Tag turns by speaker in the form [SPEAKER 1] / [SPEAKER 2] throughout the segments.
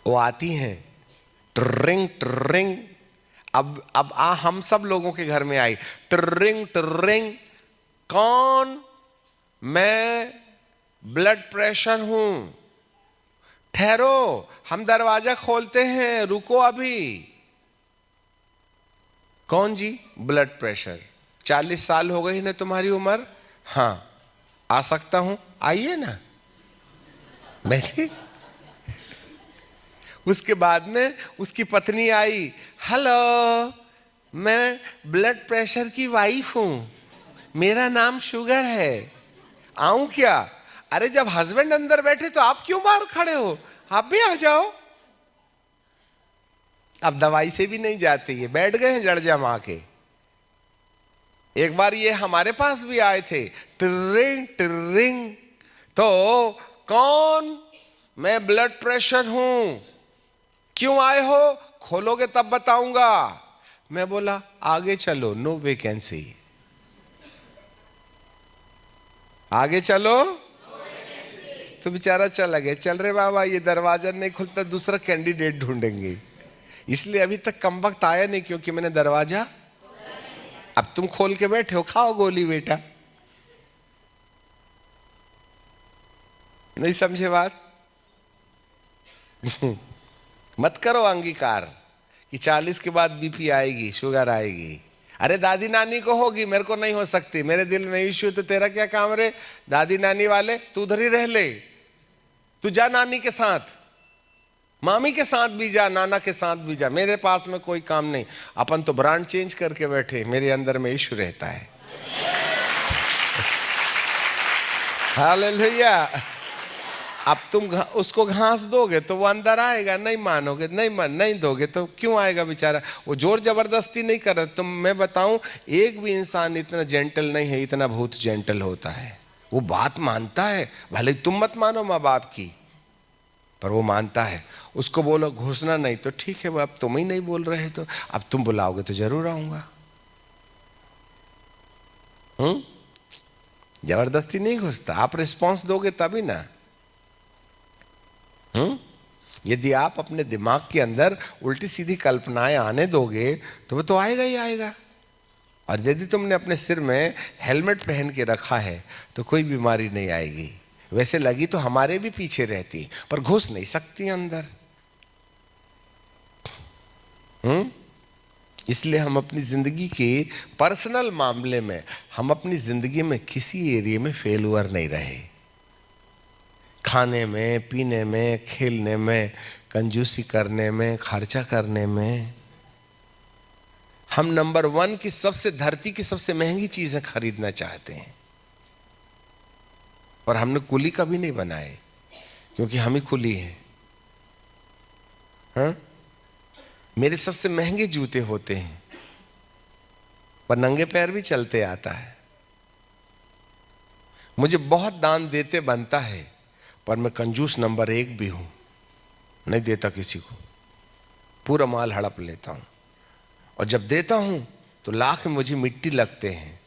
[SPEAKER 1] वो आती हैं ट्रिंग ट्रिंग। अब हम सब लोगों के घर में आई ट्रिंग ट्रिंग। कौन? मैं ब्लड प्रेशर हूं। ठहरो, हम दरवाजा खोलते हैं, रुको अभी। कौन जी? Blood pressure. 40 साल हो गई ना तुम्हारी उम्र? हाँ, आ सकता हूं? आइए ना, बैठिए। उसके बाद में उसकी पत्नी आई, हेलो, मैं ब्लड प्रेशर की वाइफ हूं, मेरा नाम शुगर है, आऊं क्या? अरे जब हस्बैंड अंदर बैठे तो आप क्यों बाहर खड़े हो? आप भी आ जाओ। अब दवाई से भी नहीं जाती, ये बैठ गए हैं जड़ जमा के। एक बार ये हमारे पास भी आए थे, ट्रिंग ट्रिंग। तो कौन? मैं ब्लड प्रेशर हूं। क्यों आए हो? खोलोगे तब बताऊंगा। मैं बोला आगे चलो, नो वैकेंसी। आगे चलो, तो बेचारा चला गया। चल रहे बाबा, ये दरवाजा नहीं खुलता, दूसरा कैंडिडेट ढूंढेंगे। इसलिए अभी तक कम वक्त आया नहीं, क्योंकि मैंने दरवाजा, अब तुम खोल के बैठे हो, खाओ गोली बेटा। नहीं समझे बात? मत करो अंगीकार कि 40 के बाद बीपी आएगी, शुगर आएगी। अरे दादी नानी को होगी, मेरे को नहीं हो सकती, मेरे दिल में इश्यू, तो तेरा क्या काम रे? दादी नानी वाले तू उधर ही रह ले, तू जा नानी के साथ, मामी के साथ भी जा, नाना के साथ भी जा, मेरे पास में कोई काम नहीं। अपन तो ब्रांड चेंज करके बैठे, मेरे अंदर में इश्यू रहता है। हालेलुया। अब तुम उसको घास दोगे तो वो अंदर आएगा, नहीं मानोगे, नहीं दोगे तो क्यों आएगा बेचारा? वो जोर जबरदस्ती नहीं कर रहा। तुम, मैं बताऊं, एक भी इंसान इतना जेंटल नहीं है, इतना बहुत जेंटल होता है। वो बात मानता है, भले तुम मत मानो माँ बाप की, पर वो मानता है। उसको बोलो घुसना नहीं, तो ठीक है, अब तुम ही नहीं बोल रहे तो अब तुम बुलाओगे तो जरूर आऊंगा। जबरदस्ती नहीं घुसता, आप रिस्पॉन्स दोगे तभी ना। यदि आप अपने दिमाग के अंदर उल्टी सीधी कल्पनाएं आने दोगे तो वो तो आएगा ही आएगा। और यदि तुमने अपने सिर में हेलमेट पहन के रखा है तो कोई बीमारी नहीं आएगी। वैसे लगी तो हमारे भी पीछे रहती, पर घुस नहीं सकती अंदर। इसलिए हम अपनी जिंदगी के पर्सनल मामले में, हम अपनी जिंदगी में किसी एरिया में फेलुअर नहीं रहे। खाने में, पीने में, खेलने में, कंजूसी करने में, खर्चा करने में, हम नंबर 1 की सबसे, धरती की सबसे महंगी चीजें खरीदना चाहते हैं। और हमने कुली कभी नहीं बनाए, क्योंकि हम ही कुली हैं। हाँ? मेरे सबसे महंगे जूते होते हैं, पर नंगे पैर भी चलते आता है। मुझे बहुत दान देते बनता है, पर मैं कंजूस नंबर 1 भी हूं, नहीं देता किसी को, पूरा माल हड़प लेता हूं। और जब देता हूं तो लाख में मुझे मिट्टी लगते हैं।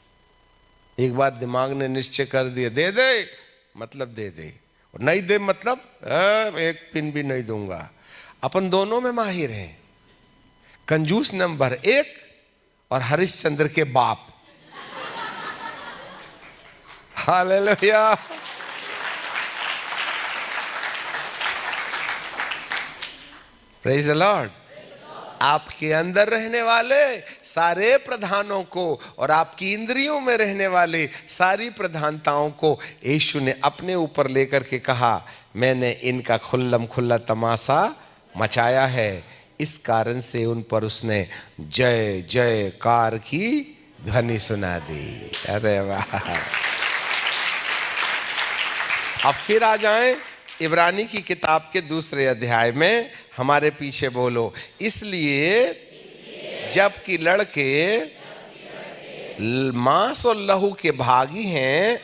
[SPEAKER 1] एक बार दिमाग ने निश्चय कर दिया, दे दे मतलब दे दे, और नहीं दे मतलब एक पिन भी नहीं दूंगा। अपन दोनों में माहिर हैं, कंजूस नंबर 1 और हरिश्चंद्र के बाप। हालेलुया। Praise the Lord. आपके अंदर रहने वाले सारे प्रधानों को और आपकी इंद्रियों में रहने वाले सारी प्रधानताओं को यीशु ने अपने ऊपर लेकर के कहा, मैंने इनका खुल्लम खुल्ला तमाशा मचाया है। इस कारण से उन पर उसने जय जयकार की ध्वनि सुना दी। अरे वाह। अब फिर आ जाएं इब्रानी की किताब के 2 अध्याय में, हमारे पीछे बोलो। इसलिए जबकि लड़के मांस और लहू के भागी हैं,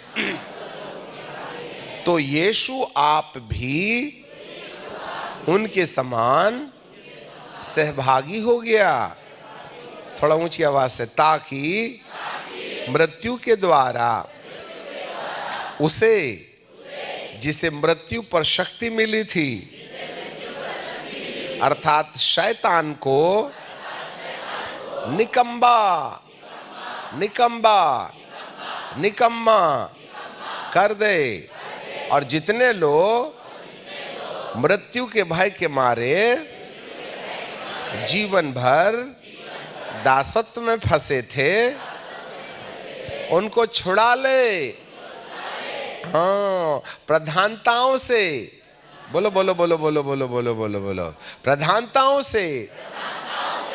[SPEAKER 1] तो यीशु आप भी उनके समान सहभागी हो गया। थोड़ा ऊंची आवाज से, ताकि मृत्यु के द्वारा उसे, जिसे मृत्यु पर शक्ति मिली थी, अर्थात शैतान को निकम्बा निकम्बा निकम्मा कर दे। और जितने लोग मृत्यु के भय के मारे जीवन भर दासत्व में फंसे थे, उनको छुड़ा ले। हाँ, प्रधानताओं से, बोलो बोलो बोलो बोलो बोलो बोलो बोलो बोलो, प्रधानताओं से,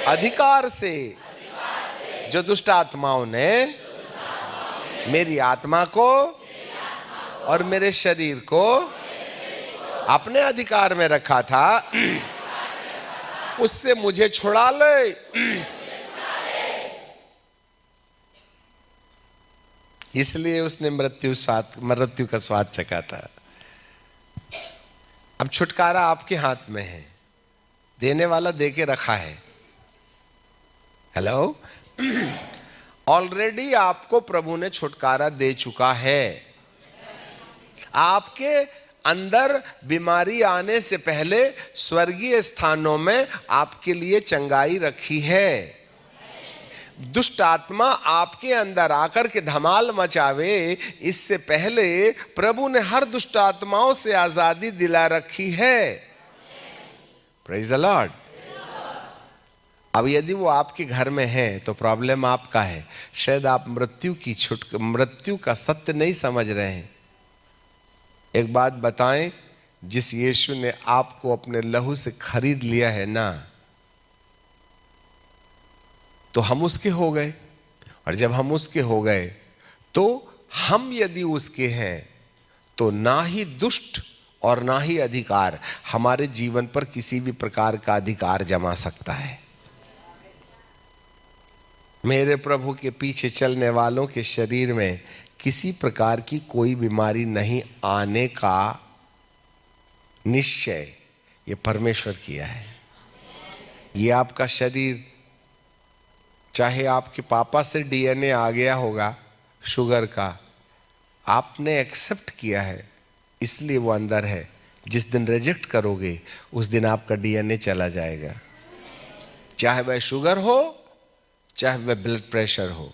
[SPEAKER 1] अधिकार से, जो दुष्ट आत्माओं ने मेरी आत्मा को और मेरे शरीर को अपने अधिकार में रखा था, उससे मुझे छुड़ा ले। इसलिए उसने मृत्यु का स्वाद चखा था। अब छुटकारा आपके हाथ में है, देने वाला दे के रखा है। हेलो, ऑलरेडी आपको प्रभु ने छुटकारा दे चुका है। आपके अंदर बीमारी आने से पहले स्वर्गीय स्थानों में आपके लिए चंगाई रखी है। दुष्ट आत्मा आपके अंदर आकर के धमाल मचावे, इससे पहले प्रभु ने हर दुष्ट आत्माओं से आजादी दिला रखी है। Praise the Lord. अब यदि वो आपके घर में है तो प्रॉब्लम आपका है। शायद आप मृत्यु का सत्य नहीं समझ रहे हैं। एक बात बताएं, जिस यीशु ने आपको अपने लहू से खरीद लिया है ना, तो हम उसके हो गए। और जब हम उसके हो गए तो हम यदि उसके हैं तो ना ही दुष्ट और ना ही अधिकार हमारे जीवन पर किसी भी प्रकार का अधिकार जमा सकता है। मेरे प्रभु के पीछे चलने वालों के शरीर में किसी प्रकार की कोई बीमारी नहीं आने का निश्चय ये परमेश्वर किया है। ये आपका शरीर, चाहे आपके पापा से डीएनए आ गया होगा शुगर का, आपने एक्सेप्ट किया है इसलिए वो अंदर है। जिस दिन रिजेक्ट करोगे उस दिन आपका डीएनए चला जाएगा, चाहे वह शुगर हो चाहे वह ब्लड प्रेशर हो।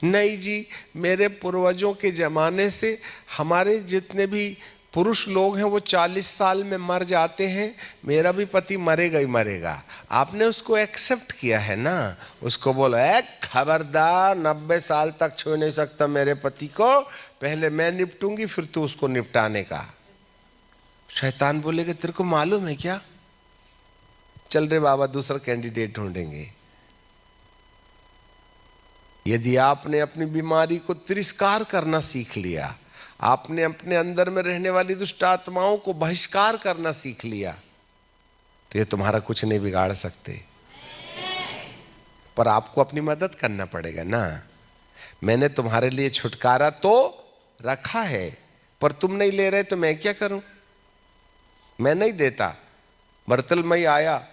[SPEAKER 1] नहीं जी, मेरे पूर्वजों के जमाने से हमारे जितने भी पुरुष लोग हैं वो 40 साल में मर जाते हैं, मेरा भी पति मरेगा ही मरेगा। आपने उसको एक्सेप्ट किया है ना, उसको बोलो खबरदार 90 साल तक छू नहीं सकता मेरे पति को, पहले मैं निपटूंगी फिर तू उसको निपटाने का। शैतान बोलेगा तेरे को मालूम है क्या, चल रे बाबा दूसरा कैंडिडेट ढूंढेंगे। यदि आपने अपनी बीमारी को तिरस्कार करना सीख लिया, आपने अपने अंदर में रहने वाली दुष्ट आत्माओं को बहिष्कार करना सीख लिया, तो ये तुम्हारा कुछ नहीं बिगाड़ सकते। पर आपको अपनी मदद करना पड़ेगा ना। मैंने तुम्हारे लिए छुटकारा तो रखा है, पर तुम नहीं ले रहे तो मैं क्या करूं? मैं नहीं देता। बर्तलमई आया,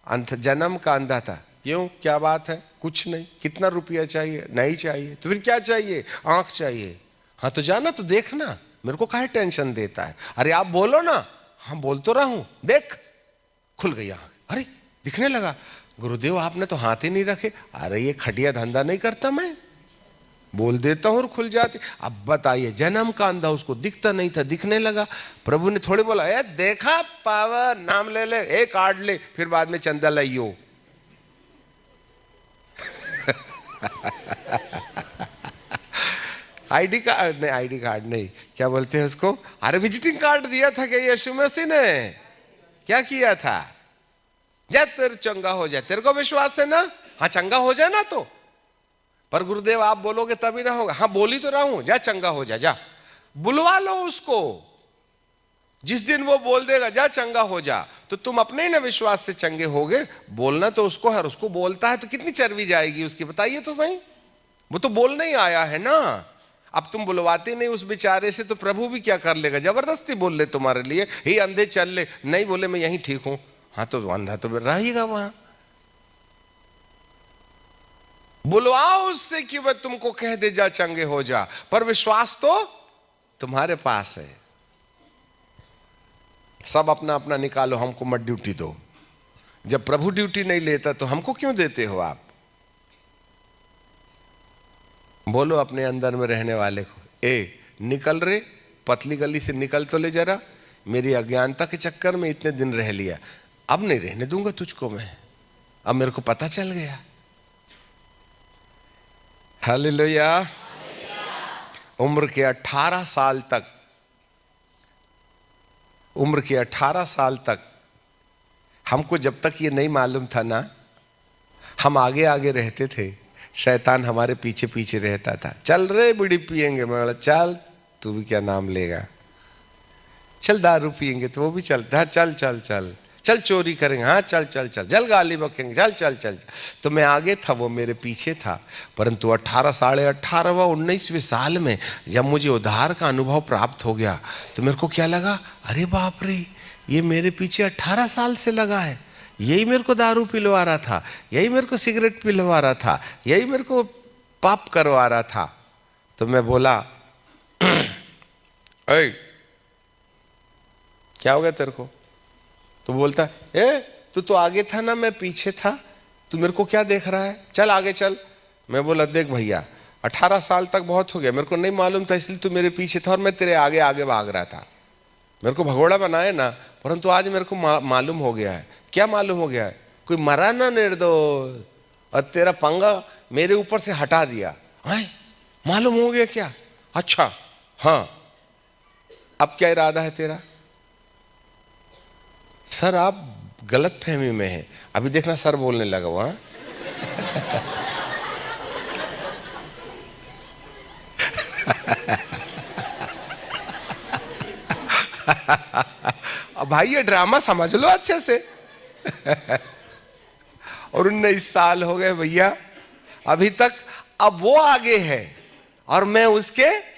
[SPEAKER 1] जन्म का अंधा था। क्यों, क्या बात है? कुछ नहीं। कितना रुपया चाहिए? नहीं चाहिए। तो फिर क्या चाहिए? आंख चाहिए। हाँ तो जाना तो देखना, मेरे को काहे टेंशन देता है? अरे आप बोलो ना। हाँ बोल तो रहा हूं, देख खुल गई आंख। अरे दिखने लगा। गुरुदेव आपने तो हाथ ही नहीं रखे। अरे ये खटिया धंधा नहीं करता मैं, बोल देता हूं और खुल जाती। अब बताइए, जन्म का अंधा, उसको दिखता नहीं था, दिखने लगा। प्रभु ने थोड़ी बोला ए देखा पावर, नाम ले ले, एक कार्ड ले, फिर बाद में चंदा लाइयो। आईडी कार्ड नहीं, क्या बोलते हैं उसको, अरे विजिटिंग कार्ड दिया था क्या यीशु मसीह ने? क्या किया था? जा तेरे चंगा हो जाए, तेरे को विश्वास है ना? हाँ चंगा हो जाए ना। तो पर गुरुदेव आप बोलोगे तभी ना होगा। हाँ बोली तो रहा हूं, जा चंगा हो जा, जा बुलवा लो उसको। जिस दिन वो बोल देगा जा चंगा हो जा, तो तुम अपने ही ना विश्वास से चंगे होगे। बोलना तो उसको है, उसको बोलता है तो कितनी चर्बी जाएगी उसकी, बताइए तो सही। वो तो बोलने ही आया है ना। अब तुम बुलवाते नहीं उस बेचारे से, तो प्रभु भी क्या कर लेगा? जबरदस्ती बोल ले तुम्हारे लिए, ही अंधे चल ले। नहीं बोले मैं यहीं ठीक हूं, हाँ तो अंधा तो रहेगा वहां। बुलवाओ उससे कि वह तुमको कह दे जा चंगे हो जा, पर विश्वास तो तुम्हारे पास है। सब अपना अपना निकालो, हमको मत ड्यूटी दो। जब प्रभु ड्यूटी नहीं लेता तो हमको क्यों देते हो आप? बोलो अपने अंदर में रहने वाले को, ए निकल रे, पतली गली से निकल तो ले जरा, मेरी अज्ञानता के चक्कर में इतने दिन रह लिया, अब नहीं रहने दूंगा तुझको मैं, अब मेरे को पता चल गया। हालेलुया। उम्र के 18 साल तक, उम्र के 18 साल तक हमको जब तक ये नहीं मालूम था ना, हम आगे आगे रहते थे, शैतान हमारे पीछे पीछे रहता था। चल रे बीड़ी पिएंगे, मैं बोला चल, तू भी क्या नाम लेगा, चल दारू पिएंगे तो वो भी चलता है, चल चल चल चल, चोरी करेंगे, हाँ चल चल चल, चल गाली बकेंगे, चल चल चल। तो मैं आगे था, वो मेरे पीछे था। परंतु 18 साढ़े 18वां 19वें साल में जब मुझे उद्धार का अनुभव प्राप्त हो गया तो मेरे को क्या लगा, अरे बाप रे, ये मेरे पीछे 18 साल से लगा है, यही मेरे को दारू पिलवा रहा था, यही मेरे को सिगरेट पिलवा रहा था, यही मेरे को पाप करवा रहा था। तो मैं बोला ऐ क्या हो गया तेरे को? तो बोलता ए तू तो आगे था ना, मैं पीछे था, तू मेरे को क्या देख रहा है, चल आगे चल। मैं बोला देख भैया, 18 साल तक बहुत हो गया, मेरे को नहीं मालूम था, इसलिए तू मेरे पीछे था और मैं तेरे आगे आगे भाग रहा था। मेरे को भगोड़ा बनाए ना, परंतु आज मेरे को मालूम हो गया है। क्या मालूम हो गया है? कोई मरा ना निर्दोष, और तेरा पंगा मेरे ऊपर से हटा दिया है। मालूम हो गया क्या? अच्छा हाँ, अब क्या इरादा है तेरा? सर आप गलत फहमी में हैं। अभी देखना सर बोलने लगा वहां। अब भाई ये ड्रामा समझ लो अच्छे से। और 19 साल हो गए भैया अभी तक, अब वो आगे है और मैं उसके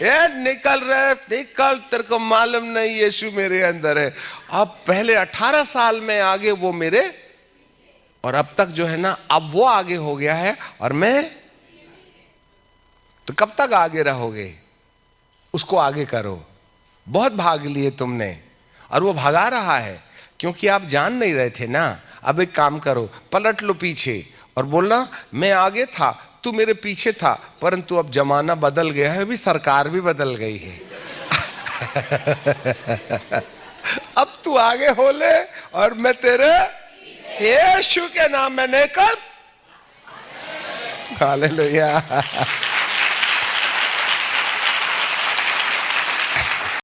[SPEAKER 1] निकल रहे, निकल, तेरे को मालूम नहीं यीशु मेरे अंदर है। अब पहले 18 साल में आगे वो मेरे, और अब तक जो है ना, अब वो आगे हो गया है और मैं, तो कब तक आगे रहोगे? उसको आगे करो। बहुत भाग लिए तुमने और वो भगा रहा है क्योंकि आप जान नहीं रहे थे ना। अब एक काम करो, पलट लो पीछे और बोलना मैं आगे था, तू मेरे पीछे था, परंतु अब जमाना बदल गया है, अभी सरकार भी बदल गई है। अब तू आगे हो ले और मैं तेरे यीशु के नाम में निकल। हालेलुया।